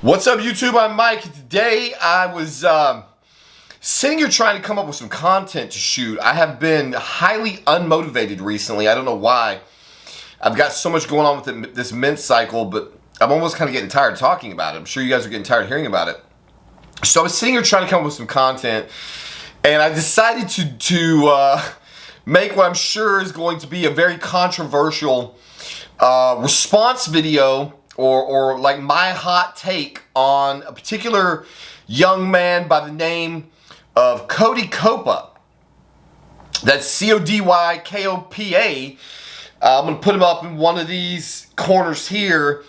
What's up, YouTube? I'm Mike. Today I was sitting here trying to come up with some content to shoot. I have been highly unmotivated recently. I don't know why. I've got so much going on with this men's cycle, but I'm almost kind of getting tired of talking about it. I'm sure you guys are getting tired of hearing about it. So I was sitting here trying to come up with some content, and I decided to make what I'm sure is going to be a very controversial response video, or like my hot take on a particular young man by the name of Cody Kopa. That's C-O-D-Y-K-O-P-A. I'm going to put him up in one of these corners here.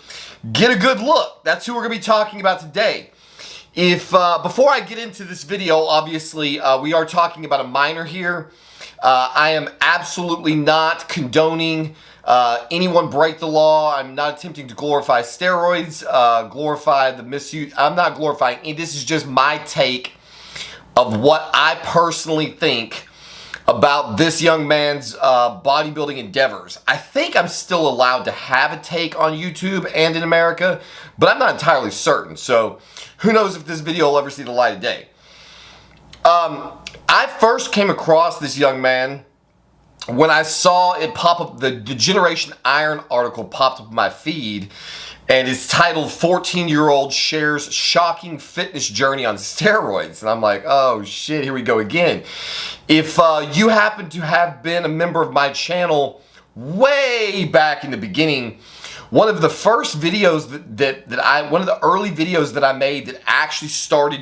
Get a good look. That's who we're going to be talking about today. Before I get into this video, obviously, we are talking about a minor here. I am absolutely not condoning anyone break the law. I'm not attempting to glorify steroids, glorify the misuse. I'm not glorifying any. This is just my take of what I personally think about this young man's bodybuilding endeavors. I think I'm still allowed to have a take on YouTube and in America, but I'm not entirely certain. So who knows if this video will ever see the light of day. I first came across this young man when I saw it pop up, the Generation Iron article popped up in my feed, and it's titled 14-Year-Old Shares Shocking Fitness Journey on Steroids. And I'm like, oh shit, here we go again. If you happen to have been a member of my channel way back in the beginning, one of the first videos one of the early videos that I made that actually started,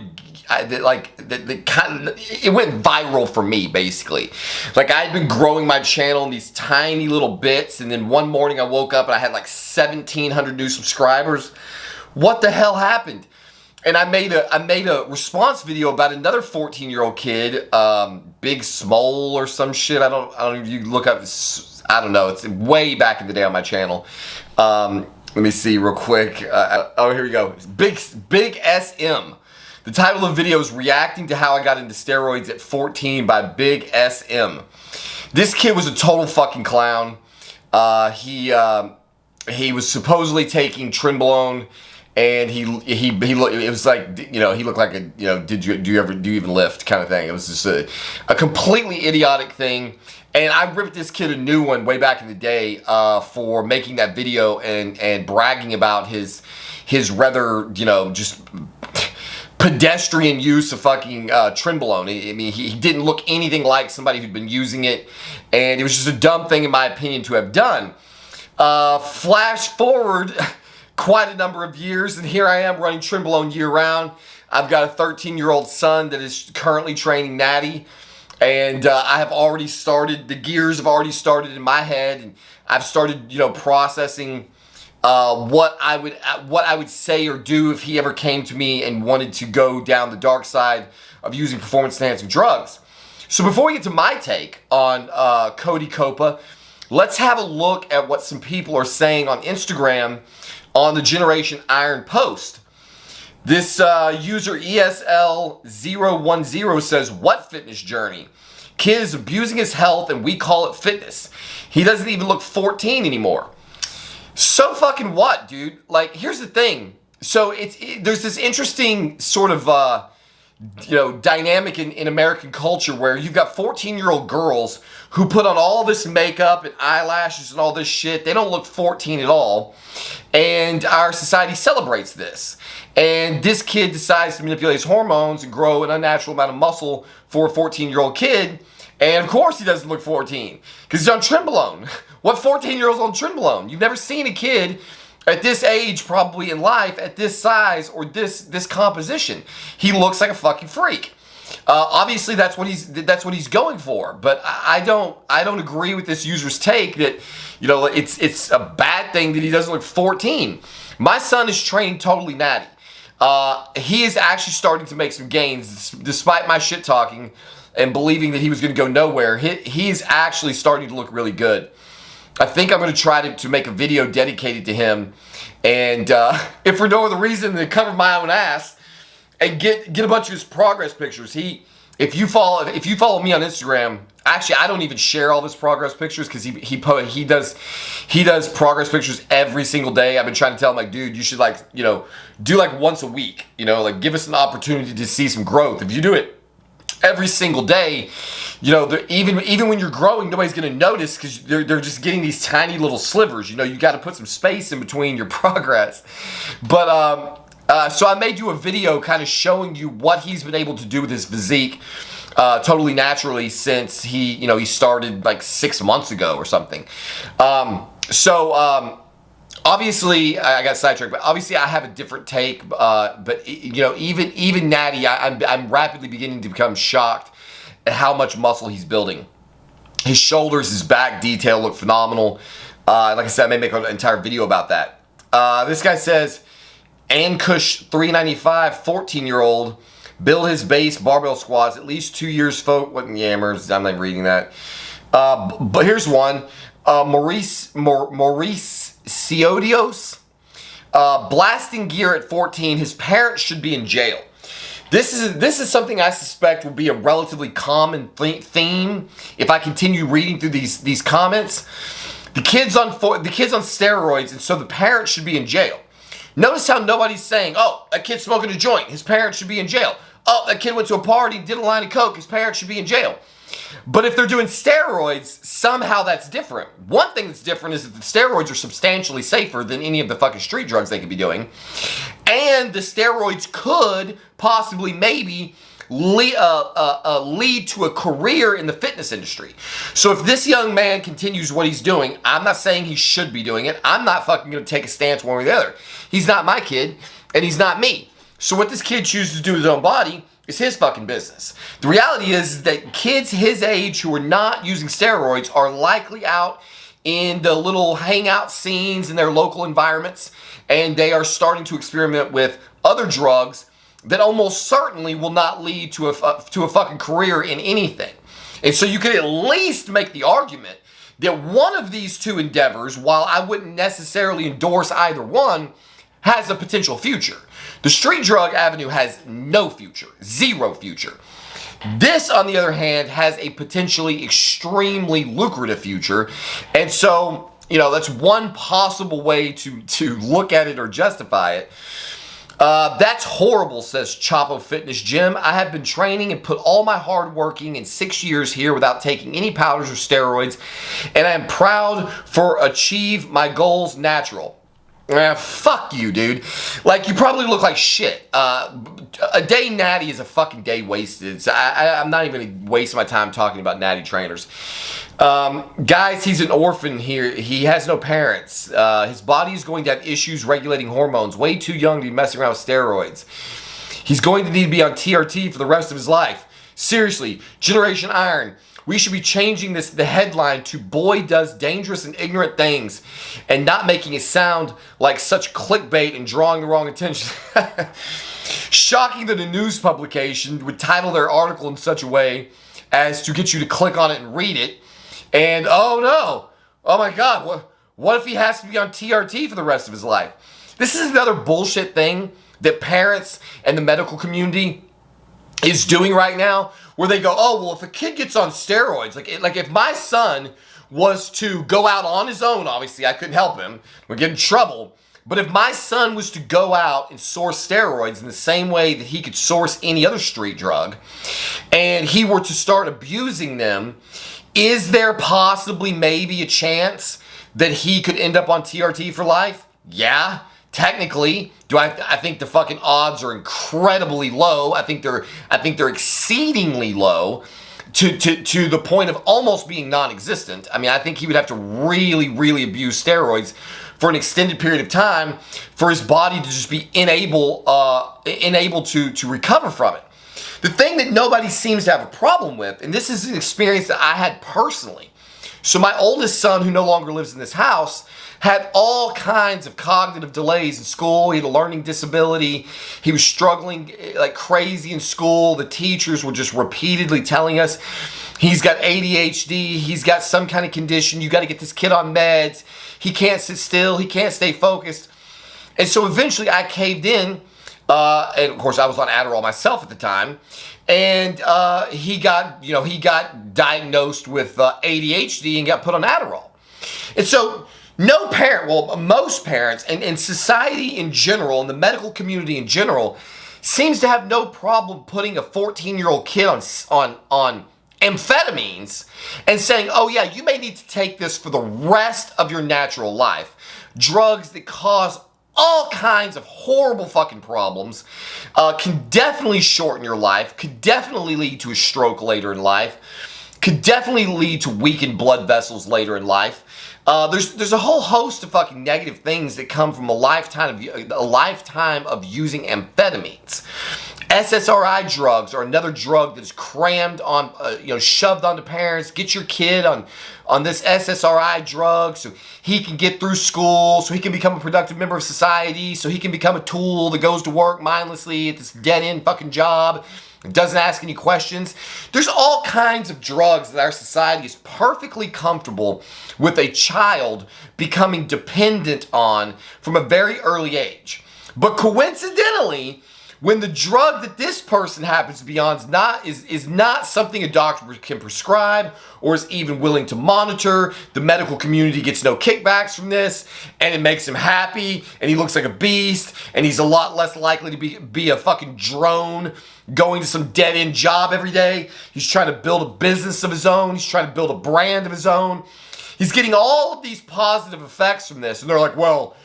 it went viral for me, basically. Like, I had been growing my channel in these tiny little bits, and then one morning I woke up and I had like 1,700 new subscribers. What the hell happened? And I made a response video about another 14-year-old kid, Big Smole or some shit. I don't know if you look up. I don't know. It's way back in the day on my channel. Let me see real quick. Oh, here we go. Big SM. The title of the video is Reacting to How I Got Into Steroids at 14 by Big SM. This kid was a total fucking clown. He was supposedly taking Trenbolone, and he looked, it was like, you know, he looked like a, you know, do you even lift kind of thing. It was just a completely idiotic thing. And I ripped this kid a new one way back in the day for making that video and bragging about his rather, you know, just pedestrian use of fucking Trenbolone. I mean, he didn't look anything like somebody who'd been using it, and it was just a dumb thing, in my opinion, to have done. Flash forward quite a number of years, and here I am running Trenbolone year-round. I've got a 13-year-old son that is currently training Natty, and I have already started, the gears have already started in my head, and I've started, you know, processing what I would say or do if he ever came to me and wanted to go down the dark side of using performance-enhancing drugs. So before we get to my take on Cody Kopa, let's have a look at what some people are saying on Instagram on the Generation Iron post. This user ESL010 says, "What fitness journey? Kid is abusing his health and we call it fitness. He doesn't even look 14 anymore." So fucking what, dude? Like, here's the thing. So there's this interesting sort of, you know, dynamic in American culture where you've got 14-year-old girls who put on all this makeup and eyelashes and all this shit. They don't look 14 at all. And our society celebrates this. And this kid decides to manipulate his hormones and grow an unnatural amount of muscle for a 14-year-old kid. And of course he doesn't look 14, because he's on Trenbolone. What 14-year-old's on Trenbolone? You've never seen a kid at this age, probably in life, at this size or this composition. He looks like a fucking freak. Obviously that's what he's going for. But I don't agree with this user's take that, you know, it's a bad thing that he doesn't look 14. My son is training totally natty. He is actually starting to make some gains despite my shit talking and believing that he was going to go nowhere. He's actually starting to look really good. I think I'm going to try to make a video dedicated to him, and if for no other reason than to cover my own ass and get a bunch of his progress pictures. if you follow me on Instagram, actually I don't even share all of his progress pictures because he does progress pictures every single day. I've been trying to tell him, like, dude, you should, like, you know, do like once a week, you know, like give us an opportunity to see some growth. If you do it every single day, you know, even when you're growing, nobody's going to notice because they're just getting these tiny little slivers. You know, you got to put some space in between your progress. But so I may do a video kind of showing you what he's been able to do with his physique totally naturally since he started like 6 months ago or something. Obviously, I got sidetracked, but obviously I have a different take. But you know, even Natty, I'm rapidly beginning to become shocked at how much muscle he's building. His shoulders, his back detail look phenomenal. Like I said, I may make an entire video about that. This guy says, Ankush 395, 14-year-old, build his base barbell squats at least 2 years. What yammers? I'm not reading that. But here's one. Maurice Ciodios, blasting gear at 14. His parents should be in jail. This is something I suspect will be a relatively common theme if I continue reading through these comments. The kids on steroids, and so the parents should be in jail. Notice how nobody's saying, oh, a kid smoking a joint, his parents should be in jail. Oh, that kid went to a party, did a line of coke, his parents should be in jail. But if they're doing steroids, somehow that's different. One thing that's different is that the steroids are substantially safer than any of the fucking street drugs they could be doing. And the steroids could possibly maybe lead to a career in the fitness industry. So if this young man continues what he's doing, I'm not saying he should be doing it. I'm not fucking going to take a stance one way or the other. He's not my kid, and he's not me. So what this kid chooses to do with his own body is his fucking business. The reality is that kids his age who are not using steroids are likely out in the little hangout scenes in their local environments, and they are starting to experiment with other drugs that almost certainly will not lead to a fucking career in anything. And so you could at least make the argument that one of these two endeavors, while I wouldn't necessarily endorse either one, has a potential future. The street drug avenue has no future, zero future. This, on the other hand, has a potentially extremely lucrative future. And so, you know, that's one possible way to look at it or justify it. That's horrible, says Chapo Fitness Gym. I have been training and put all my hard working in 6 years here without taking any powders or steroids, and I am proud for achieve my goals natural. Fuck you, dude. Like, you probably look like shit. A day natty is a fucking day wasted. So I'm not even going to waste my time talking about natty trainers. Guys, he's an orphan here. He has no parents. His body is going to have issues regulating hormones. Way too young to be messing around with steroids. He's going to need to be on TRT for the rest of his life. Seriously, Generation Iron. We should be changing the headline to "Boy Does Dangerous and Ignorant Things" and not making it sound like such clickbait and drawing the wrong attention. Shocking that a news publication would title their article in such a way as to get you to click on it and read it. And oh no, oh my God, what if he has to be on TRT for the rest of his life? This is another bullshit thing that parents and the medical community is doing right now, where they go, oh, well, if a kid gets on steroids, like if my son was to go out on his own, obviously I couldn't help him, we'd get in trouble, but if my son was to go out and source steroids in the same way that he could source any other street drug, and he were to start abusing them, is there possibly maybe a chance that he could end up on TRT for life? Yeah. Technically, I think the fucking odds are incredibly low. I think they're exceedingly low to the point of almost being non-existent. I mean, I think he would have to really, really abuse steroids for an extended period of time for his body to just be unable to recover from it. The thing that nobody seems to have a problem with, and this is an experience that I had personally. So my oldest son, who no longer lives in this house, had all kinds of cognitive delays in school. He had a learning disability. He was struggling like crazy in school. The teachers were just repeatedly telling us, he's got ADHD, he's got some kind of condition, you got to get this kid on meds, he can't sit still, he can't stay focused. And so eventually I caved in. And of course, I was on Adderall myself at the time. And he got diagnosed with ADHD and got put on Adderall. And so no parent, well, most parents and society in general, and the medical community in general, seems to have no problem putting a 14-year-old kid on amphetamines and saying, oh yeah, you may need to take this for the rest of your natural life. Drugs that cause all kinds of horrible fucking problems, can definitely shorten your life, could definitely lead to a stroke later in life, could definitely lead to weakened blood vessels later in life. There's a whole host of fucking negative things that come from a lifetime of using amphetamines. SSRI drugs are another drug that is crammed on, shoved onto parents. Get your kid on this SSRI drug so he can get through school, so he can become a productive member of society, so he can become a tool that goes to work mindlessly at this dead-end fucking job and doesn't ask any questions. There's all kinds of drugs that our society is perfectly comfortable with a child becoming dependent on from a very early age. But coincidentally, when the drug that this person happens to be on is not something a doctor can prescribe or is even willing to monitor, the medical community gets no kickbacks from this, and it makes him happy, and he looks like a beast, and he's a lot less likely to be a fucking drone going to some dead-end job every day. He's trying to build a business of his own. He's trying to build a brand of his own. He's getting all of these positive effects from this, and they're like, well,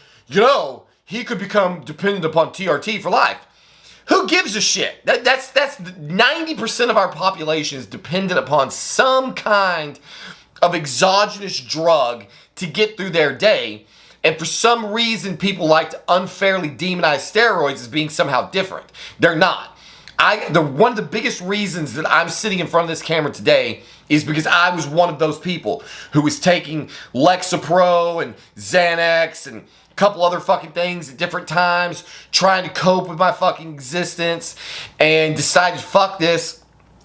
he could become dependent upon TRT for life. Who gives a shit? That's 90% of our population is dependent upon some kind of exogenous drug to get through their day. And for some reason, people like to unfairly demonize steroids as being somehow different. They're not. One of the biggest reasons that I'm sitting in front of this camera today is because I was one of those people who was taking Lexapro and Xanax and couple other fucking things at different times, trying to cope with my fucking existence, and decided, fuck this.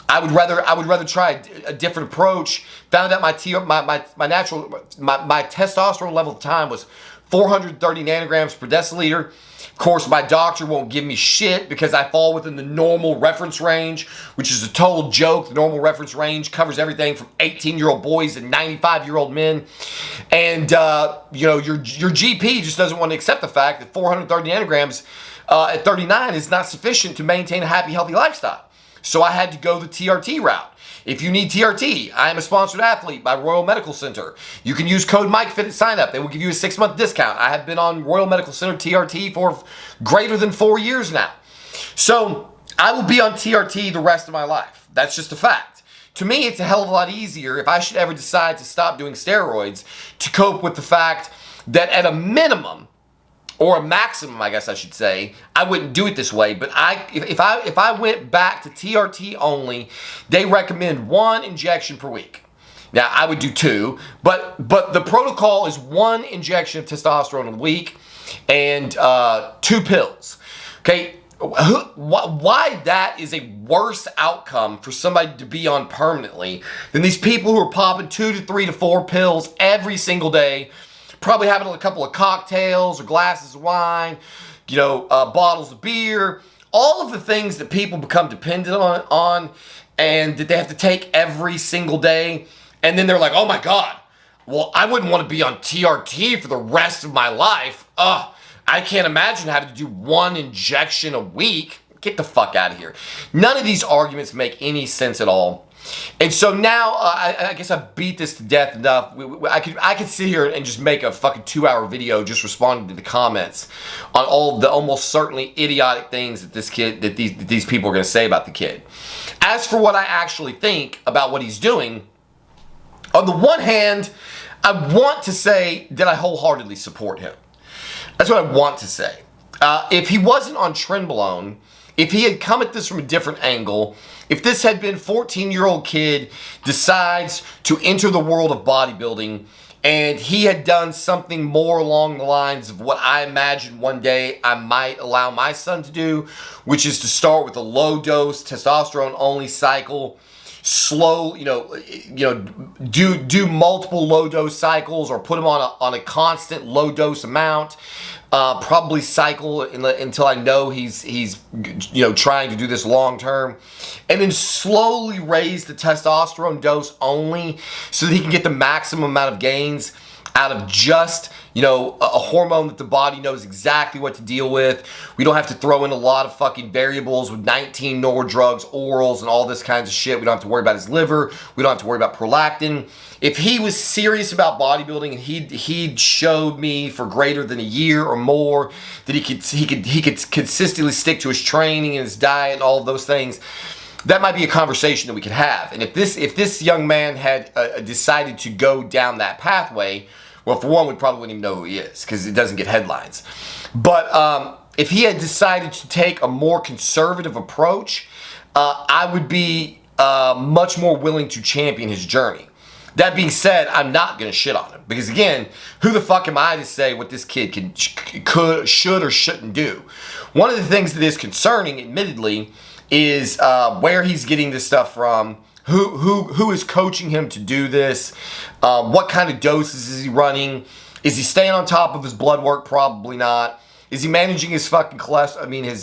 I would rather try a different approach. Found out my testosterone level at the time was 430 nanograms per deciliter. Of course, my doctor won't give me shit because I fall within the normal reference range, which is a total joke. The normal reference range covers everything from 18-year-old boys to 95-year-old men. And, your GP just doesn't want to accept the fact that 430 nanograms at 39 is not sufficient to maintain a happy, healthy lifestyle. So I had to go the TRT route. If you need TRT, I am a sponsored athlete by Royal Medical Center. You can use code MikeFit at sign up. They will give you a 6-month discount. I have been on Royal Medical Center TRT for greater than 4 years now. So I will be on TRT the rest of my life. That's just a fact. To me, it's a hell of a lot easier if I should ever decide to stop doing steroids to cope with the fact that at a minimum, or a maximum, I guess I should say, I wouldn't do it this way, but if I went back to TRT only, they recommend 1 injection per week. Now, I would do 2, but the protocol is 1 injection of testosterone a week and 2 pills. Okay, why that is a worse outcome for somebody to be on permanently than these people who are popping 2 to 3 to 4 pills every single day, probably having a couple of cocktails or glasses of wine, bottles of beer, all of the things that people become dependent on and that they have to take every single day. And then they're like, oh my God, well, I wouldn't want to be on TRT for the rest of my life. I can't imagine having to do 1 injection a week. Get the fuck out of here. None of these arguments make any sense at all. And so now, I guess I beat this to death enough. I could sit here and just make a fucking 2-hour video just responding to the comments on all the almost certainly idiotic things that these people are going to say about the kid. As for what I actually think about what he's doing, on the one hand, I want to say that I wholeheartedly support him. That's what I want to say. If he wasn't on Trenbolone, if he had come at this from a different angle, if this had been 14-year-old kid decides to enter the world of bodybuilding and he had done something more along the lines of what I imagine one day I might allow my son to do, which is to start with a low-dose testosterone-only cycle slow, do multiple low dose cycles, or put him on a constant low dose amount. Probably cycle until I know he's trying to do this long term, and then slowly raise the testosterone dose only so that he can get the maximum amount of gains out of just a hormone that the body knows exactly what to deal with. We don't have to throw in a lot of fucking variables with 19 NOR drugs, orals, and all this kinds of shit. We don't have to worry about his liver. We don't have to worry about prolactin. If he was serious about bodybuilding and he'd showed me for greater than a year or more that he could consistently stick to his training and his diet and all of those things, that might be a conversation that we could have. And if this young man had decided to go down that pathway, well, for one, we probably wouldn't even know who he is because it doesn't get headlines. But if he had decided to take a more conservative approach, I would be much more willing to champion his journey. That being said, I'm not going to shit on him because, again, who the fuck am I to say what this kid should or shouldn't do? One of the things that is concerning, admittedly, is where he's getting this stuff from. Who is coaching him to do this? What kind of doses is he running? Is he staying on top of his blood work? Probably not. Is he managing his fucking cholesterol? I mean, his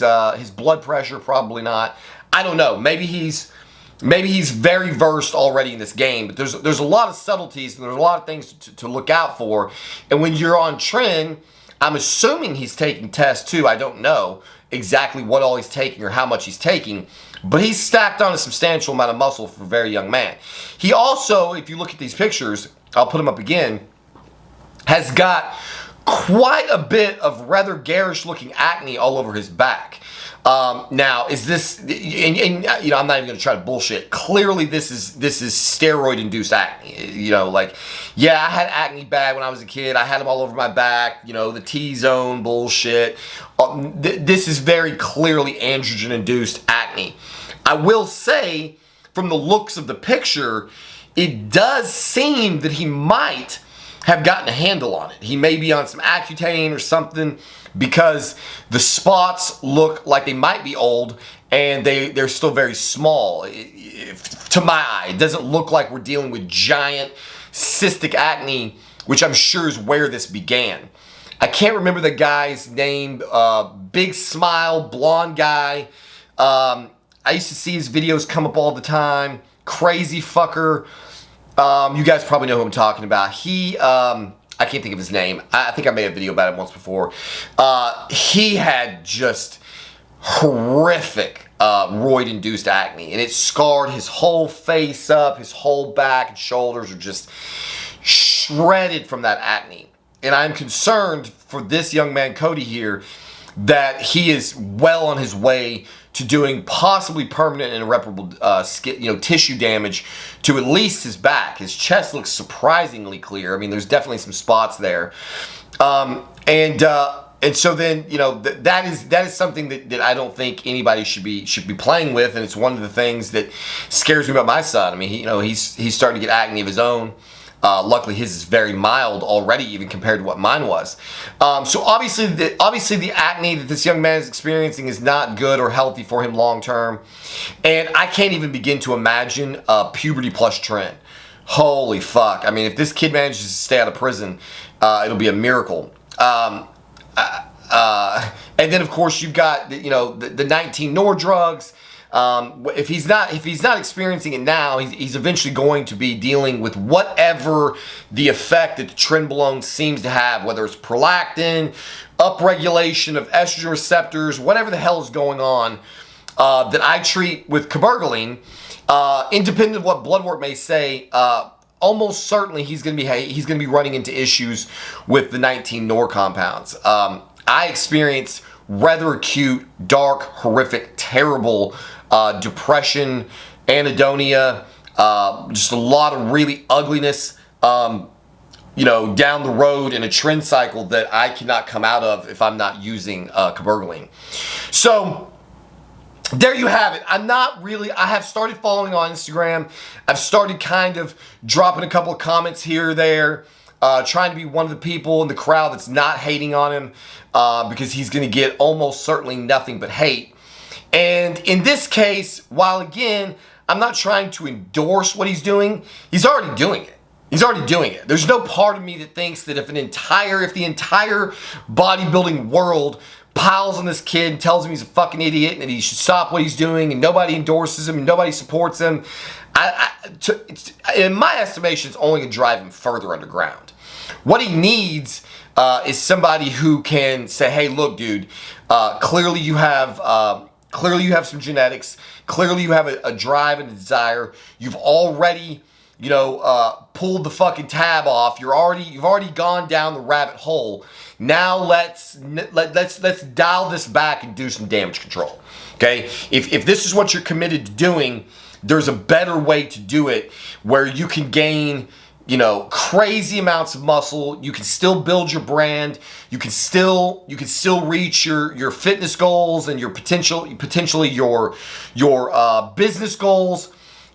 blood pressure? Probably not. I don't know. Maybe he's very versed already in this game, but there's a lot of subtleties and there's a lot of things to look out for. And when you're on Tren, I'm assuming he's taking tests too. I don't know exactly what all he's taking or how much he's taking, but he's stacked on a substantial amount of muscle for a very young man. He also, if you look at these pictures, I'll put them up again, has got quite a bit of rather garish looking acne all over his back. Now, is this, and I'm not even going to try to bullshit. Clearly, this is steroid-induced acne. Yeah, I had acne bad when I was a kid. I had them all over my back. The T-zone bullshit. This is very clearly androgen-induced acne. I will say, from the looks of the picture, it does seem that he might have gotten a handle on it. He may be on some Accutane or something, because the spots look like they might be old and they're still very small. To my eye, it doesn't look like we're dealing with giant cystic acne, which I'm sure is where this began. I can't remember the guy's name. Big smile, blonde guy. I used to see his videos come up all the time. Crazy fucker. You guys probably know who I'm talking about. I can't think of his name. I think I made a video about it once before. He had just horrific roid-induced acne, and it scarred his whole face up. His whole back and shoulders are just shredded from that acne. And I'm concerned for this young man, Cody, here, that he is well on his way to doing possibly permanent and irreparable tissue damage to at least his back. His chest looks surprisingly clear. I mean, there's definitely some spots there. And so then, that is something that I don't think anybody should be playing with, and it's one of the things that scares me about my son. I mean, he's starting to get acne of his own. Luckily, his is very mild already, even compared to what mine was. So obviously the acne that this young man is experiencing is not good or healthy for him long term. And I can't even begin to imagine puberty plus Tren. Holy fuck! I mean, if this kid manages to stay out of prison, it'll be a miracle. And then of course you've got the 19 NOR drugs. If he's not experiencing it now, he's eventually going to be dealing with whatever the effect that the Trenbolone seems to have, whether it's prolactin, upregulation of estrogen receptors, whatever the hell is going on, that I treat with cabergoline, independent of what blood work may say. Almost certainly he's going to be running into issues with the 19 NOR compounds. I experienced rather acute, dark, horrific, terrible depression, anhedonia, just a lot of really ugliness, down the road in a trend cycle that I cannot come out of if I'm not using cabergoline. So there you have it. I have started following on Instagram. I've started kind of dropping a couple of comments here or there, trying to be one of the people in the crowd that's not hating on him, because he's going to get almost certainly nothing but hate. And in this case, while again, I'm not trying to endorse what he's doing. He's already doing it. He's already doing it. There's no part of me that thinks that if the entire bodybuilding world piles on this kid and tells him he's a fucking idiot and that he should stop what he's doing and nobody endorses him and nobody supports him, in my estimation, it's only going to drive him further underground. What he needs is somebody who can say, hey, look, dude, clearly you have some genetics. Clearly you have a drive and a desire. You've already, pulled the fucking tab off. You've already gone down the rabbit hole. Now let's dial this back and do some damage control. Okay? If this is what you're committed to doing, there's a better way to do it where you can gain, crazy amounts of muscle. You can still build your brand. You can still reach your fitness goals and your potentially your business goals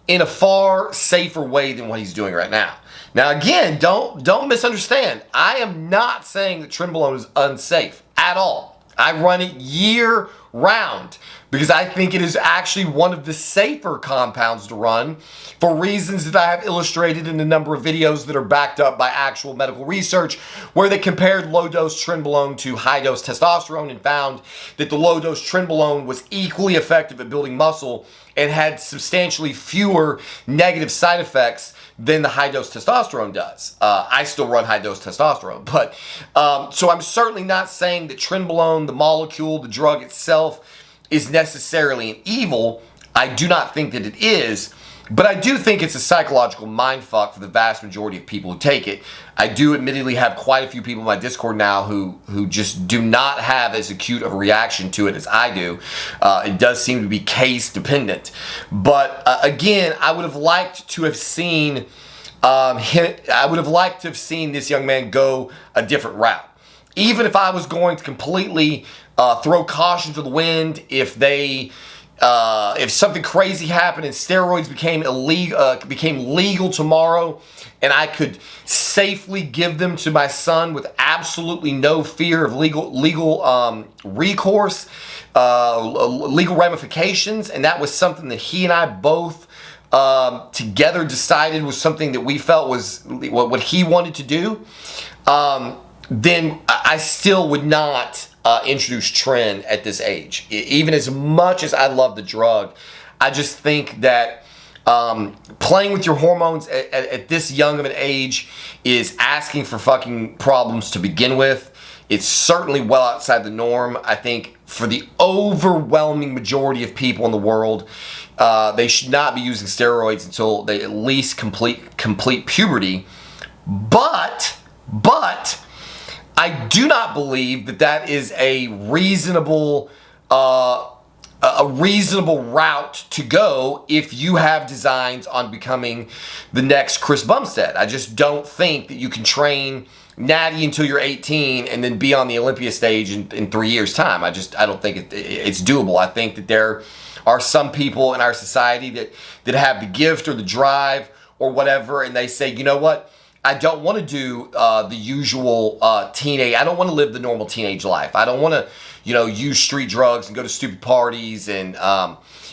in a far safer way than what he's doing right now. Now, again, don't misunderstand. I am not saying that Trenbolone is unsafe at all. I run it year round because I think it is actually one of the safer compounds to run for reasons that I have illustrated in a number of videos that are backed up by actual medical research where they compared low-dose Trenbolone to high-dose testosterone and found that the low-dose Trenbolone was equally effective at building muscle and had substantially fewer negative side effects than the high-dose testosterone does. I still run high-dose testosterone, but so I'm certainly not saying that Trenbolone, the molecule, the drug itself, is necessarily an evil. I do not think that it is, but I do think it's a psychological mindfuck for the vast majority of people who take it. I do admittedly have quite a few people in my Discord now who just do not have as acute of a reaction to it as I do. It does seem to be case dependent. But again, I would have liked to have seen this young man go a different route. Even if I was going to completely throw caution to the wind, if something crazy happened and steroids became legal tomorrow, and I could safely give them to my son with absolutely no fear of legal recourse, legal ramifications, and that was something that he and I both together decided was something that we felt was what he wanted to do, then I still would not introduce Tren at this age. Even as much as I love the drug, I just think that playing with your hormones at this young of an age is asking for fucking problems to begin with. It's certainly well outside the norm. I think for the overwhelming majority of people in the world, they should not be using steroids until they at least complete puberty. But I do not believe that is a reasonable route to go if you have designs on becoming the next Chris Bumstead. I just don't think that you can train natty until you're 18 and then be on the Olympia stage in 3 years' time. I don't think it's doable. I think that there are some people in our society that have the gift or the drive or whatever, and they say, you know what? I don't want to do the usual teenage. I don't want to live the normal teenage life. I don't want to, use street drugs and go to stupid parties and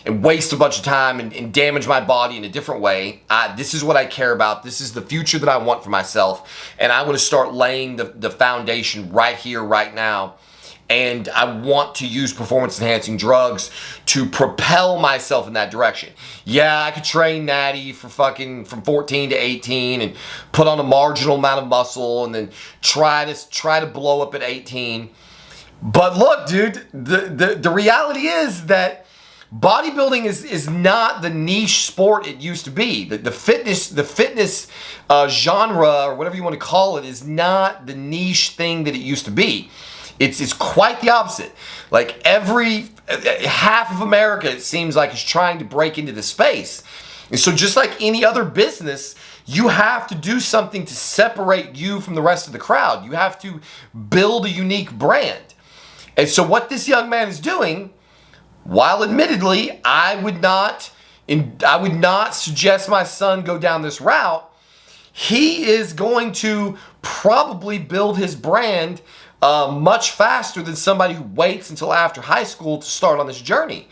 waste a bunch of time and damage my body in a different way. This is what I care about. This is the future that I want for myself, and I want to start laying the foundation right here, right now. And I want to use performance-enhancing drugs to propel myself in that direction. Yeah, I could train natty from 14 to 18 and put on a marginal amount of muscle and then try to blow up at 18. But look, dude, the reality is that bodybuilding is not the niche sport it used to be. The fitness genre, or whatever you want to call it, is not the niche thing that it used to be. It's quite the opposite. Like every half of America, it seems like, is trying to break into the space. And so just like any other business, you have to do something to separate you from the rest of the crowd. You have to build a unique brand. And so what this young man is doing, while admittedly I would not suggest my son go down this route, he is going to probably build his brand much faster than somebody who waits until after high school to start on this journey.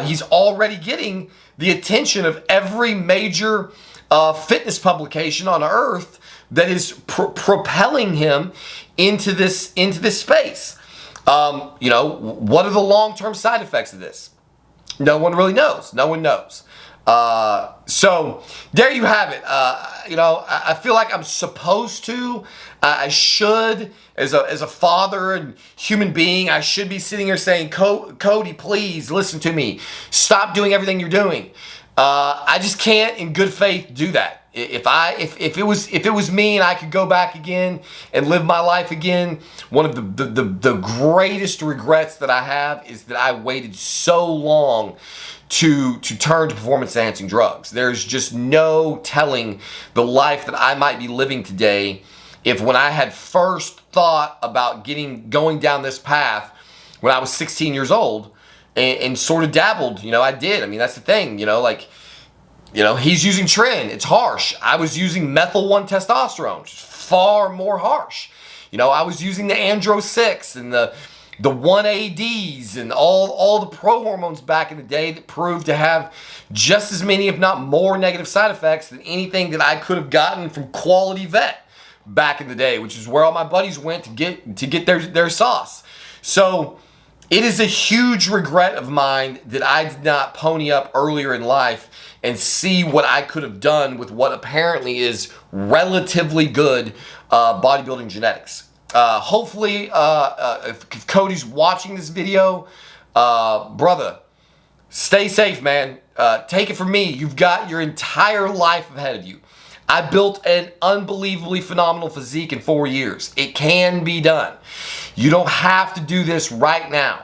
He's already getting the attention of every major fitness publication on earth that is propelling him into this space. What are the long-term side effects of this? No one really knows. No one knows. So there you have it. I feel like I'm supposed to, I should, as a father and human being, I should be sitting here saying, Cody, please listen to me. Stop doing everything you're doing. I just can't, in good faith, do that. If it was me and I could go back again and live my life again, one of the greatest regrets that I have is that I waited so long to turn to performance-enhancing drugs. There's just no telling the life that I might be living today if, when I had first thought about going down this path when I was 16 years old and sort of dabbled. I did. I mean, that's the thing. He's using Tren. It's harsh. I was using methyl 1 testosterone, which is far more harsh. I was using the Andro 6 and the 1-ADs and all the pro hormones back in the day that proved to have just as many, if not more, negative side effects than anything that I could have gotten from Quality Vet back in the day, which is where all my buddies went to get their sauce. So it is a huge regret of mine that I did not pony up earlier in life and see what I could have done with what apparently is relatively good bodybuilding genetics. Hopefully, if Cody's watching this video, brother, stay safe, man. Take it from me. You've got your entire life ahead of you. I built an unbelievably phenomenal physique in 4 years. It can be done. You don't have to do this right now.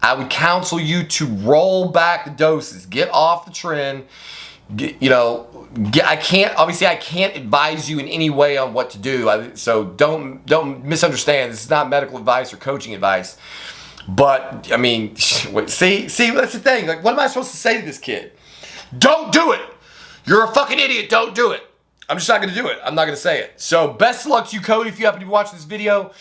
I would counsel you to roll back the doses. Get off the Tren. I can't advise you in any way on what to do. So don't misunderstand. This is not medical advice or coaching advice. But I mean, see, that's the thing. Like, what am I supposed to say to this kid? Don't do it. You're a fucking idiot. Don't do it. I'm just not going to do it. I'm not going to say it. So best of luck to you, Cody, if you happen to be watching this video.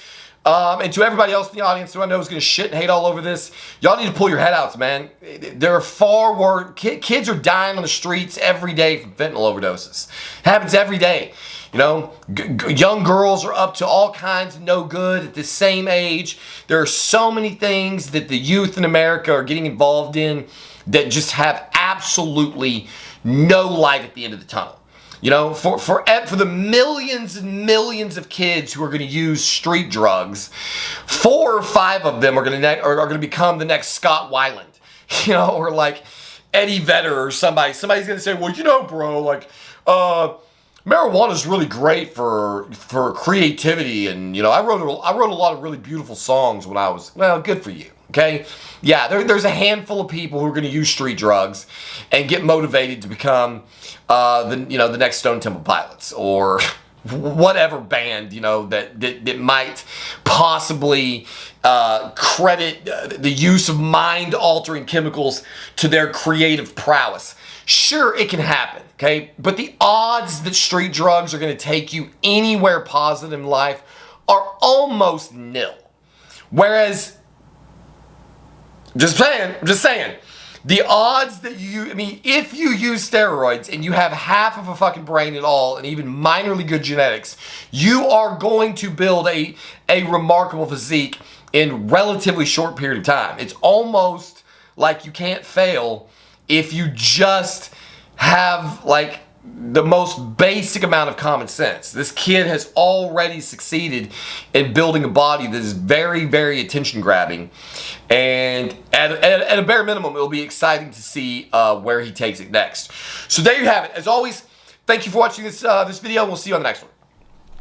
And to everybody else in the audience who I know is going to shit and hate all over this, y'all need to pull your head outs, man. There are far worse. Kids are dying on the streets every day from fentanyl overdoses. It happens every day. Young girls are up to all kinds of no good at the same age. There are so many things that the youth in America are getting involved in that just have absolutely no light at the end of the tunnel. For the millions and millions of kids who are going to use street drugs, 4 or 5 of them are going to become the next Scott Weiland, or like Eddie Vedder or somebody. Somebody's going to say, well, bro, like, marijuana is really great for creativity, and I wrote a lot of really beautiful songs when I was good for you. Okay, yeah, there's a handful of people who are going to use street drugs and get motivated to become the next Stone Temple Pilots or whatever band that might possibly credit the use of mind-altering chemicals to their creative prowess. Sure, it can happen, okay? But the odds that street drugs are going to take you anywhere positive in life are almost nil. Whereas, just saying, the odds that if you use steroids and you have half of a fucking brain at all and even minorly good genetics, you are going to build a remarkable physique in relatively short period of time. It's almost like you can't fail if you just have like the most basic amount of common sense. This kid has already succeeded in building a body that is very, very attention grabbing, and at a bare minimum, it'll be exciting to see where he takes it next. So there you have it. As always, thank you for watching this video, and we'll see you on the next one.